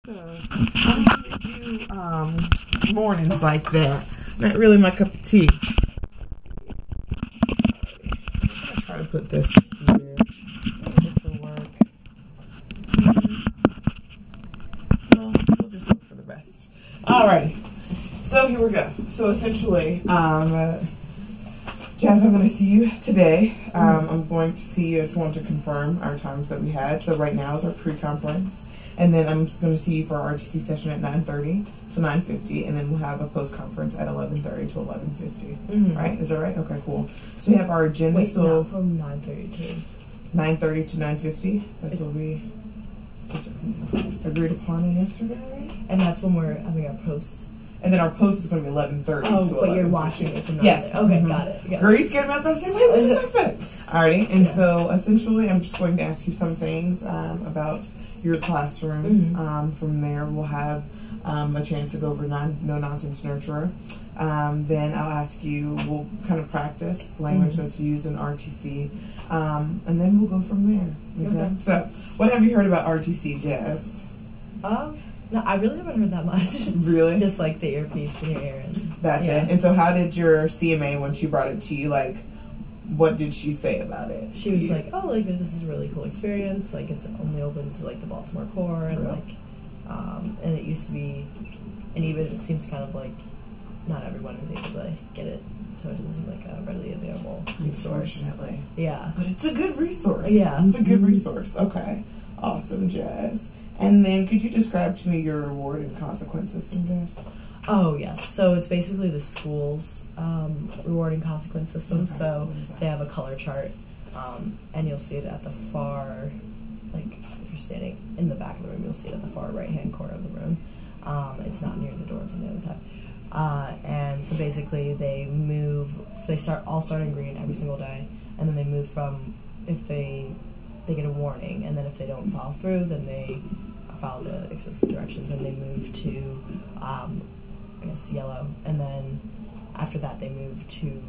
I don't really do mornings like that. Not really my cup of tea. I'm gonna try to put this here. Maybe this will work. Well, we'll just hope for the best. Alrighty. So here we go. So essentially, Jazz, I'm going to see you today. I'm going to see you. I just want to confirm our times that we had. So right now is our pre-conference. And then I'm just going to see you for our RTC session at 9:30 to 9:50. And then we'll have a post-conference at 11:30 to 11:50. Right? Is that right? Okay, cool. So we have our agenda. Wait, so not from 9:30 to 9:30 to 9:50. That's what we agreed upon yesterday, right? And that's when we're having our post. And then our post is going to be 11:30 to 11:50. Oh, but you're watching it from 9:30. Yes. Okay, got it. Girl, you scared me out there. Wait, what is that? Alrighty. And so essentially, I'm just going to ask you some things about your classroom. From there, we'll have a chance to go over no-nonsense nurturer. Then I'll ask you, we'll kind of practice language that's used in RTC. And then we'll go from there. Okay? So, what have you heard about RTC, Jazz? No, I really haven't heard that much. Really? Just like the earpiece in your ear. And, that's it. And so how did your CMA, when she brought it to you, like, what did she say about it? She was like, oh, like, this is a really cool experience. Like, it's only open to, like, the Baltimore core. And, like, and it used to be, and even it seems kind of like not everyone is able to get it. So it doesn't seem like a readily available resource. Unfortunately. Yeah. But it's a good resource. Yeah. It's a good resource. Okay. Awesome, Jazz. And then could you describe to me your reward and consequence system, Jazz? Oh, yes. So it's basically the school's reward and consequence system. Okay. So they have a color chart, and you'll see it at the far, like if you're standing in the back of the room, you'll see it at the far right-hand corner of the room. It's not near the door, it's on the other side. And so basically they all start in green every single day, and then they move from, if they get a warning, and then if they don't follow through, then they follow the explicit directions, and they move to, I guess, yellow, and then after that they move to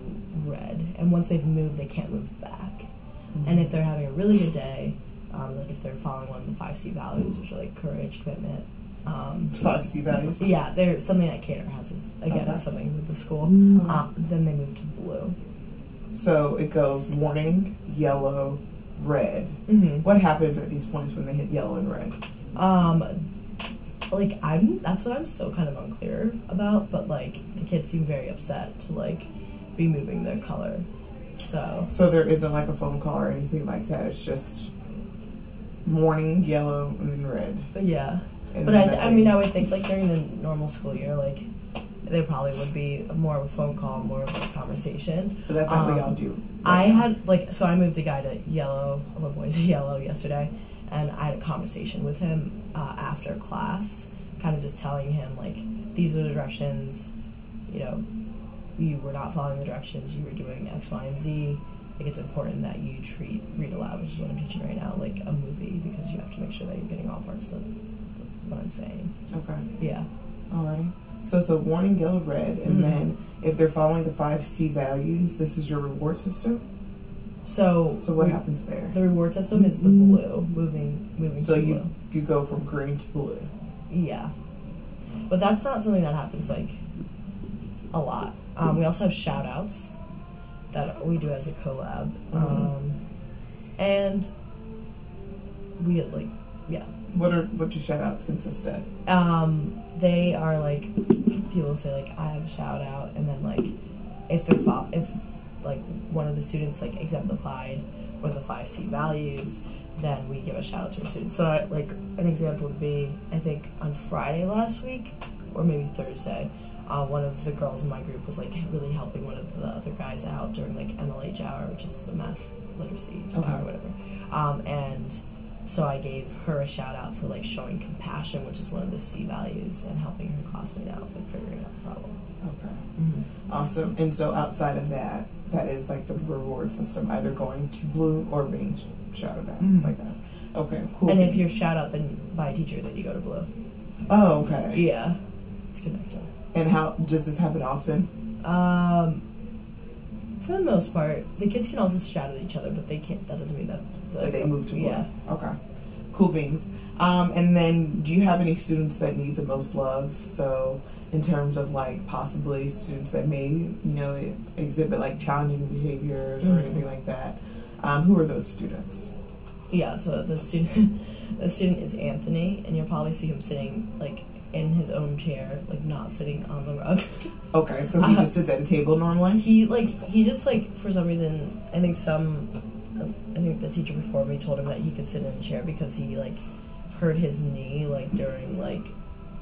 red. And once they've moved, they can't move back. And if they're having a really good day, like if they're following one of the 5 C values, which are like courage, commitment. 5 C values? Yeah, they're something that Cater has. It's something with the school. Then they move to blue. So it goes warning, yellow, red. What happens at these points when they hit yellow and red? Like that's what I'm still kind of unclear about, but like the kids seem very upset to like be moving their color. So there isn't like a phone call or anything like that. It's just warning, yellow, and then red. Yeah. But I mean, I would think like during the normal school year, like there probably would be more of a phone call, more of a conversation. But that's not what y'all do. I had so I moved a guy to yellow, a little boy to yellow yesterday, and I had a conversation with him after class, kind of just telling him like these are the directions, you were not following the directions, you were doing X, Y, and Z. Like it's important that you read aloud, which is what I'm teaching right now, like a movie, because you have to make sure that you're getting all parts of what I'm saying. Okay. Yeah. Alrighty. So it's a warning, yellow, red, and then if they're following the 5 C values, this is your reward system? So what happens there? The reward system is the blue, moving so to blue. You go from green to blue. Yeah. But that's not something that happens like a lot. We also have shout outs that we do as a collab. And we get like, yeah. What do shout outs consist of? They are like, people say like, I have a shout out, and then like, if like one of the students like exemplified one of the 5 C values, then we give a shout out to a student. So like an example would be, I think on Friday last week, or maybe Thursday, one of the girls in my group was like really helping one of the other guys out during like MLH hour, which is the math literacy hour or whatever. And so I gave her a shout out for like showing compassion, which is one of the C values, and helping her classmate out with figuring out the problem. Okay. Awesome. And so outside of that is like the reward system, either going to blue or being shouted at, like that. Okay, cool. And if you're shout out then by a teacher, then you go to blue. Oh, okay. Yeah. It's connected. And how does this happen often? For the most part, the kids can also shout at each other, but they can't. That doesn't mean that they move to blue. Yeah. Okay. Cool beans. And then, do you have any students that need the most love? So, in terms of like possibly students that may, you know, exhibit like challenging behaviors or anything like that, who are those students? Yeah, so the student is Anthony, and you'll probably see him sitting like in his own chair, like not sitting on the rug. Okay, so he just sits at a table normally? He just like, for some reason, I think the teacher before me told him that he could sit in a chair because he like hurt his knee like during like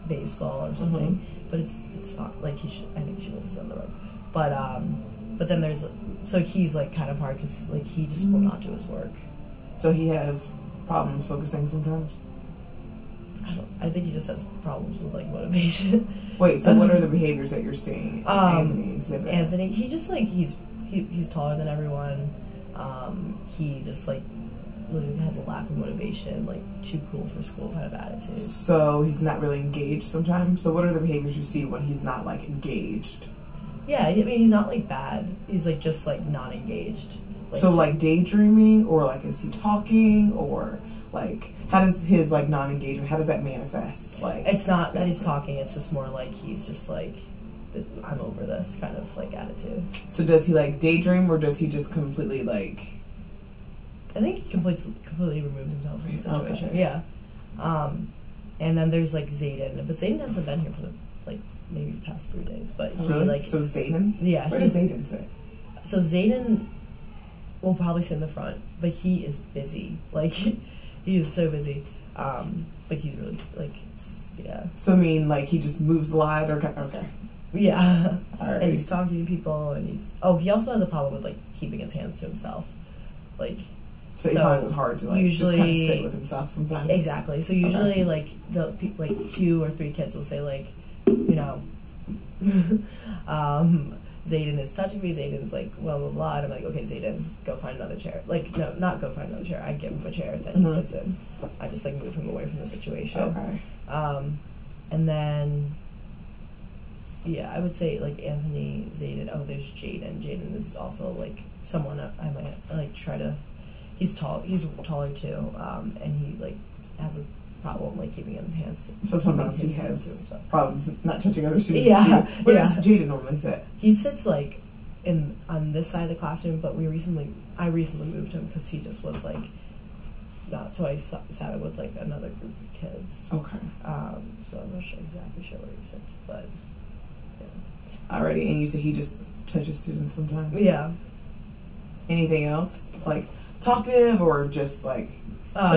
baseball or something. But it's fine. Like I think he should have sit on the rug. But then so he's like kind of hard because like he just will not do his work. So he has problems focusing sometimes? I think he just has problems with like motivation. Wait, so what are the behaviors that you're seeing Anthony exhibit? Anthony, he just like he's taller than everyone. He just like has a lack of motivation, like too cool for school kind of attitude. So he's not really engaged sometimes. So what are the behaviors you see when he's not like engaged? Yeah, I mean he's not like bad. He's like just like not engaged. Like, so like daydreaming, or like is he talking, or like how does his like non-engagement, how does that manifest? Like it's not that he's talking, it's just more like he's just like I'm over this kind of like attitude. So does he like daydream, or does he just completely like? I think he completely removes himself from the situation. Okay. Yeah. And then there's like Zayden, but Zayden hasn't been here for like maybe the past 3 days. But he like so Zayden. Yeah. Where does Zayden sit? So Zayden will probably sit in the front, but he is busy. Like he is so busy. But he's really like yeah. So I mean, like he just moves a lot, or okay. Yeah. Alright. And he's talking to people, and he also has a problem with like keeping his hands to himself, like. So he finds it hard to like usually, just kind of sit with himself sometimes. Exactly. So usually, like like 2 or 3 kids will say like, you know, Zayden is touching me. Zayden's like blah blah blah. And I'm like, okay, Zayden, go find another chair. Like no, not go find another chair. I give him a chair that he sits in. I just like move him away from the situation. Okay. And then. Yeah, I would say like Anthony, Zayden. Oh, there's Jaden. Jaden is also like someone I might like try to. He's tall. He's taller too, and he like has a problem like keeping his hands. So sometimes he has problems not touching other students. Yeah, too. Where does Jaden normally sit? He sits like on this side of the classroom, but I recently moved him because he just was like not. So I sat him with like another group of kids. Okay. So I'm not exactly sure where he sits, but yeah. Alrighty, and you said he just touches students sometimes. Yeah. Anything else like? Talkative, or just like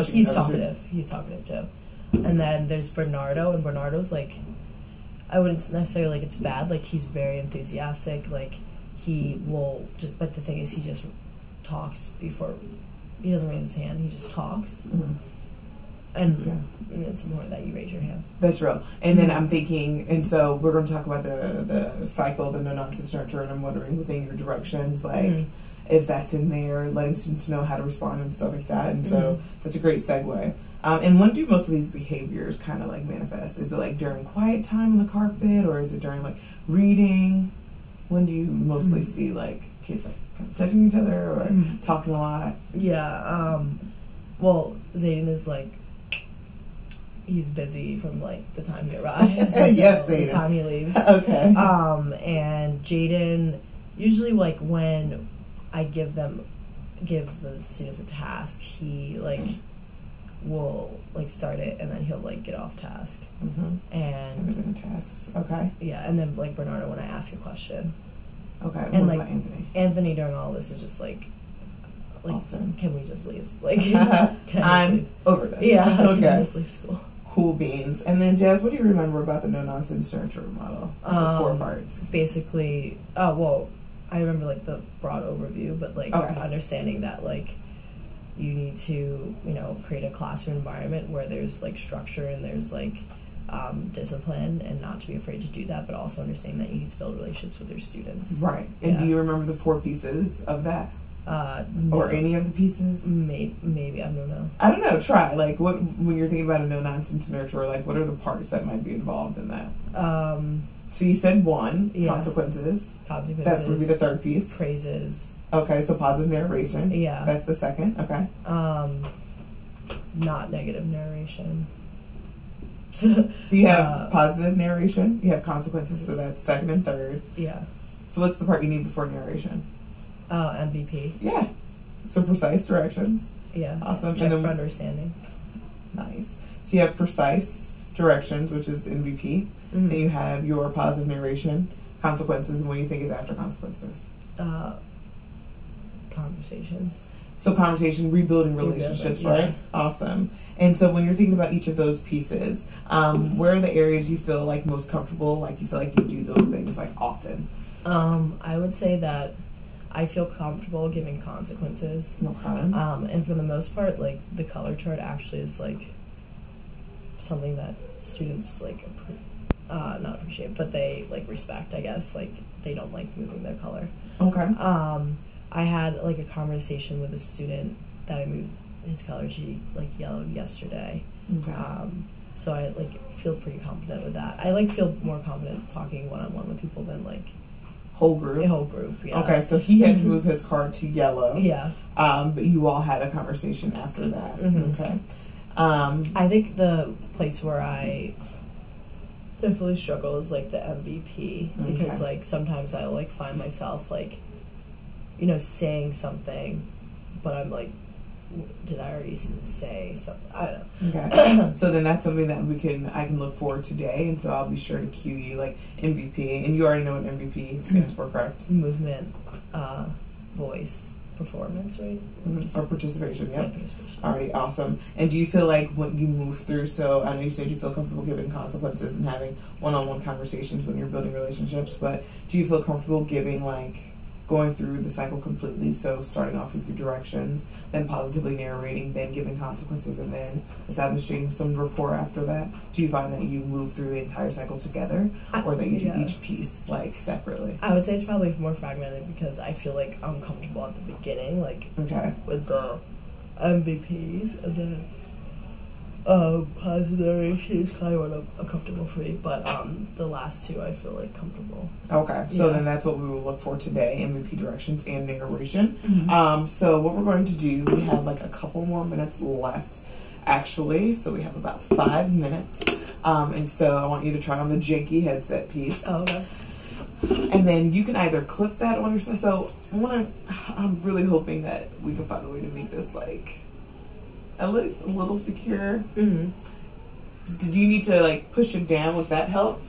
he's talkative. He's talkative too. And then there's Bernardo, and Bernardo's like, I wouldn't necessarily like it's bad. Like he's very enthusiastic. Like he will just, but the thing is, he just talks before he doesn't raise his hand. He just talks. And it's more that you raise your hand. That's real. And then I'm thinking, and so we're going to talk about the cycle, the no nonsense nurture, and I'm wondering within your directions, like. If that's in there, letting students know how to respond and stuff like that. And so that's a great segue. And when do most of these behaviors kind of like manifest? Is it like during quiet time on the carpet, or is it during like reading? When do you mostly see like kids like kind of touching each other or talking a lot? Yeah. Well, Zayden is like, he's busy from like the time he arrives yes, the time he leaves. Okay. And Jaden, usually like when I give the students a task, he like will like start it, and then he'll like get off task. And tasks. Okay. Yeah, and then like Bernardo when I ask a question. Okay. And what like about Anthony during all this is just like often. Can we just leave? Like I'm over this. Yeah. Okay. Can we just leave school? Cool beans. And then Jazz, what do you remember about the no nonsense nurture model? The 4 parts. Basically, I remember like the broad overview, but like understanding that like you need to, you know, create a classroom environment where there's like structure and there's like discipline, and not to be afraid to do that, but also understanding that you need to build relationships with your students. Right. And do you remember the 4 pieces of that? No. Or any of the pieces? Maybe, I don't know. I don't know. Try. Like, what when you're thinking about a no nonsense nurture, like what are the parts that might be involved in that? So you said 1, consequences. That's going to be the 3rd piece. Praises. Okay, so positive narration. Yeah. That's the 2nd. Okay. not negative narration. So you have positive narration, you have consequences, so that's second and third. Yeah. So what's the part you need before narration? MVP. Yeah. So precise directions. Yeah. Awesome. Check for understanding. Nice. So you have precise directions, which is MVP. Mm-hmm. Then you have your positive narration, consequences, and what do you think is after consequences? Conversations. So conversation, rebuilding relationships, yeah. right? Awesome. And so when you're thinking about each of those pieces, where are the areas you feel like most comfortable, like you feel like you do those things like often? I would say that I feel comfortable giving consequences. Okay. And for the most part, like the color chart actually is like something that students like not appreciate, but they like respect, I guess. Like they don't like moving their color. Okay. I had like a conversation with a student that I moved his color to like yellow yesterday. Okay. So I like feel pretty confident with that. I like feel more confident talking one-on-one with people than like whole group. a whole group. Yeah. Okay, so he had to move his card to yellow. Yeah. But you all had a conversation after that. Mm-hmm. Okay. I think the place where I definitely struggle is like the MVP because like sometimes I like find myself like, you know, saying something, but I'm like, did I already say something? I don't know. Okay. So then that's something that I can look for today, and so I'll be sure to cue you like MVP, and you already know what MVP stands for, correct? Movement, voice, performance, right? Mm-hmm. Or participation, yep. Participation. Alrighty, awesome. And do you feel like when you move through, so I know you said you feel comfortable giving consequences and having one-on-one conversations when you're building relationships, but do you feel comfortable giving like going through the cycle completely, so starting off with your directions, then positively narrating, then giving consequences, and then establishing some rapport after that? Do you find that you move through the entire cycle together, or that you do each piece like separately? I would say it's probably more fragmented because I feel like I'm comfortable at the beginning, like with the MVPs, and then positive narration is kind of what I'm comfortable for me, but the last two I feel like comfortable. Okay, so then that's what we will look for today: MVP directions and narration. So what we're going to do, we have like a couple more minutes left, actually. So we have about 5 minutes, and so I want you to try on the janky headset piece. Oh, okay. And then you can either clip that on your. So I'm really hoping that we can find a way to make this like at least a little secure. Do you need to like push it down? Would that help?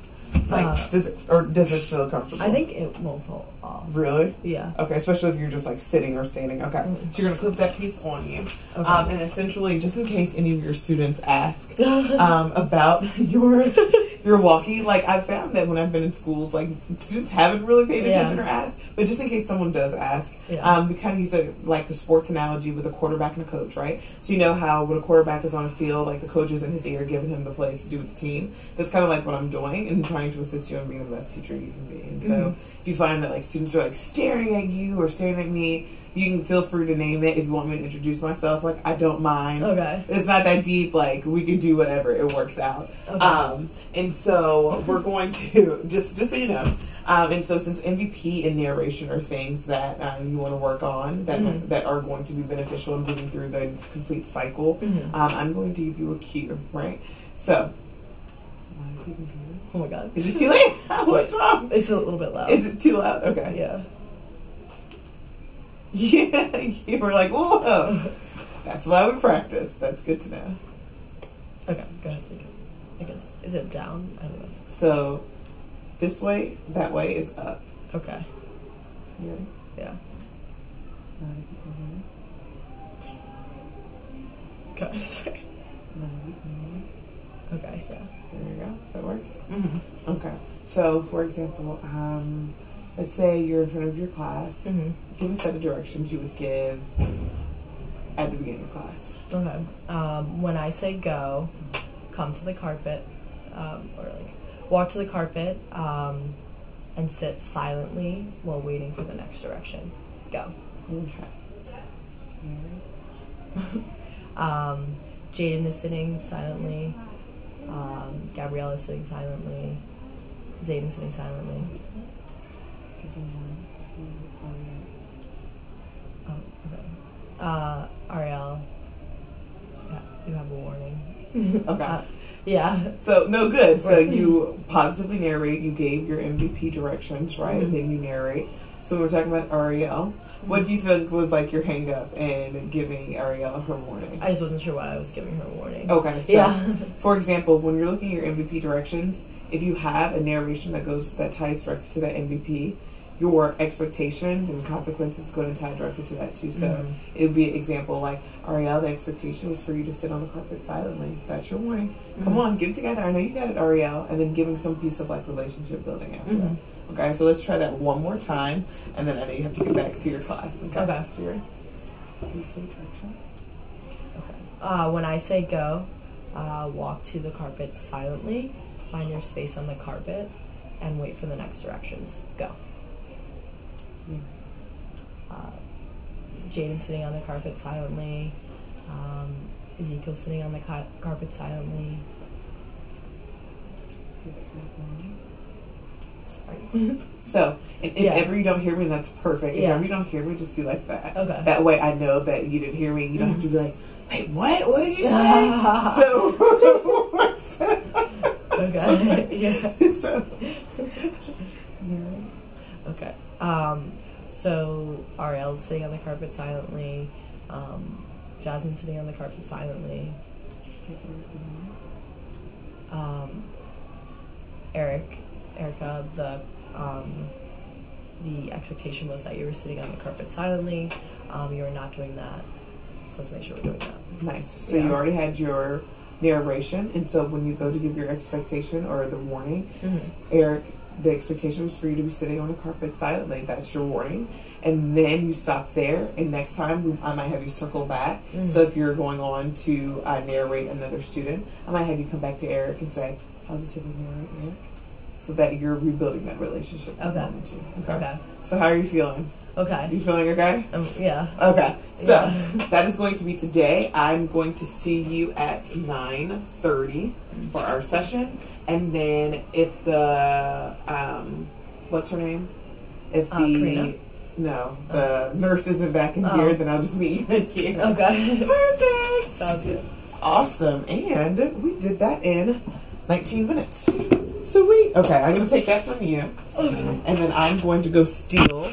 Like, does it feel comfortable? I think it won't fall off. Really? Yeah. Okay, especially if you're just like sitting or standing. Okay, so you're gonna clip that piece on you, and essentially, just in case any of your students ask about your walkie, like I've found that when I've been in schools, like students haven't really paid attention or asked, but just in case someone does ask, we kind of use it like the sports analogy with a quarterback and a coach, right? So you know how when a quarterback is on a field, like the coach is in his ear giving him the plays to do with the team. That's kind of like what I'm doing and trying to assist you in being the best teacher you can be. And so if you find that like students are like staring at you or staring at me, you can feel free to name it if you want me to introduce myself. Like, I don't mind. Okay. It's not that deep. Like, we can do whatever. It works out. Okay. And so we're going to, just so you know, and so since MVP and narration are things that you want to work on that are going to be beneficial in moving through the complete cycle, I'm going to give you a cue, right? So, oh my God. Is it too late? What's wrong? It's a little bit loud. Is it too loud? Okay. Yeah. Yeah, you were like, whoa. That's why we practice. That's good to know. Okay, go ahead. I guess. Is it down? I don't know. So, this way, that way is up. Okay. You ready? Yeah. Okay, sorry. Okay, yeah. There you go. That works? Okay. So, for example, let's say you're in front of your class. Give a set of directions you would give at the beginning of class. Okay. When I say go, come to the carpet, or like walk to the carpet, and sit silently while waiting for the next direction. Go. Okay. Jaden is sitting silently. Gabrielle is sitting silently. Zayden is sitting silently. Oh, okay. Ariel. Yeah. you have a warning. Okay. Yeah. So, no, good. So you positively narrate, you gave your MVP directions, right? Mm-hmm. Then you narrate. So we're talking about Ariel. What do you think was like your hang up in giving Ariel her warning? I just wasn't sure why I was giving her a warning. Okay. So, Yeah. for example, when you're looking at your MVP directions, if you have a narration that ties directly to that MVP, your expectations and consequences is going to tie directly to that too. So it would be an example like, Ariel, the expectation was for you to sit on the carpet silently. That's your warning. Come on, get it together. I know you got it, Ariel. And then giving some piece of like relationship building after that. Okay, so let's try that one more time, and then I know you have to get back to your class. Okay. So you're directions. Okay. When I say go, walk to the carpet silently, find your space on the carpet, and wait for the next directions. Go. Jaden sitting on the carpet silently. Ezekiel sitting on the carpet silently. Sorry. So, if ever you don't hear me, that's perfect. If ever you don't hear me, just do like that. Okay. That way I know that you didn't hear me. You don't have to be like, wait, what? What did you say? So, okay. Yeah. So, okay. So Ariel's sitting on the carpet silently. Jasmine's sitting on the carpet silently. Erica, the expectation was that you were sitting on the carpet silently. You were not doing that. So let's make sure we're doing that. Nice. So you already had your narration, and so when you go to give your expectation or the warning, Eric, the expectation was for you to be sitting on the carpet silently. That's your warning. And then you stop there, and next time I might have you circle back. So if you're going on to narrate another student, I might have you come back to Eric and say, positively narrate Eric, so that you're rebuilding that relationship. Okay. So how are you feeling? Okay. You feeling okay? Yeah. Okay. So that is going to be today. I'm going to see you at 9:30 for our session. And then if the, what's her name? If the, the nurse isn't back in here, then I'll just meet you at the Okay. Perfect. Sounds good. Awesome. And we did that in 19 minutes. Sweet. Okay, I'm going to take that from you. And then I'm going to go steal